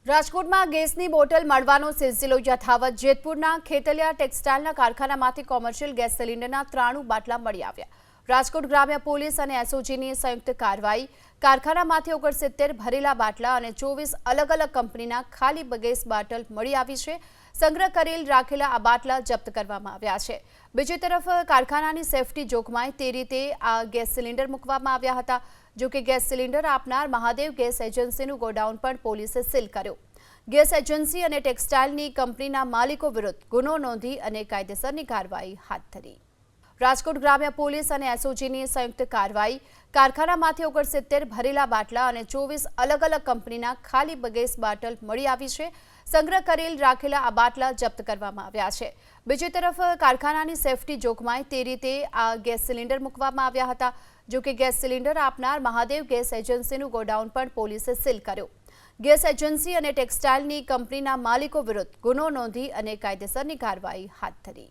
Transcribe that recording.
રાજકોટમાં ગેસની બોટલ મળવાનો સિલસિલો યથાવત। જેતપુરના ખેતલિયા ટેક્સટાઇલના કારખાનામાંથી કોમર્શિયલ ગેસ સિલિન્ડરના 93 બાટલા મળી આવ્યા। રાજકોટ ગ્રામ્ય પોલીસ અને એસઓજીની સંયુક્ત કાર્યવાહી। કારખાનામાંથી 69 ભરેલા બાટલા અને 24 અલગ અલગ કંપનીના ખાલી ગેસ બાટલ મળી આવી છે। સંગ્રહ કરેલ રાખેલા આ બાટલા જપ્ત કરવામાં આવ્યા છે। બીજી તરફ કારખાનાની સેફટી જોખમાય તે રીતે આ ગેસ સિલિન્ડર મૂકવામાં આવ્યા હતા। જો કે ગેસ સિલિન્ડર આપનાર મહાદેવ ગેસ એજન્સીનું ગોડાઉન પણ પોલીસે સીલ કર્યું। ગેસ એજન્સી અને ટેક્સટાઇલની કંપનીના માલિકો વિરુદ્ધ ગુનો નોંધી અને કાયદેસરની કાર્યવાહી હાથ ધરી। રાજકોટ ગ્રામ્ય પોલીસ અને એસઓજીની સંયુક્ત કાર્યવાહી। કારખાનામાંથી 69 ભરેલા બાટલા અને 24 અલગ અલગ કંપનીના ખાલી ગેસ બાટલ મળી આવી છે। સંગ્રહ કરેલ રાખેલા આ બાટલા જપ્ત કરવામાં આવ્યા છે। બીજી તરફ કારખાનાની સેફટી જોખમાય તે રીતે આ ગેસ સિલિન્ડર મૂકવામાં આવ્યા હતા। જો કે ગેસ સિલિન્ડર આપનાર મહાદેવ ગેસ એજન્સીનું ગોડાઉન પણ પોલીસે સીલ કર્યું। ગેસ એજન્સી અને ટેક્સટાઇલની કંપનીના માલિકો વિરુદ્ધ ગુનો નોંધી અને કાયદેસરની કાર્યવાહી હાથ ધરી।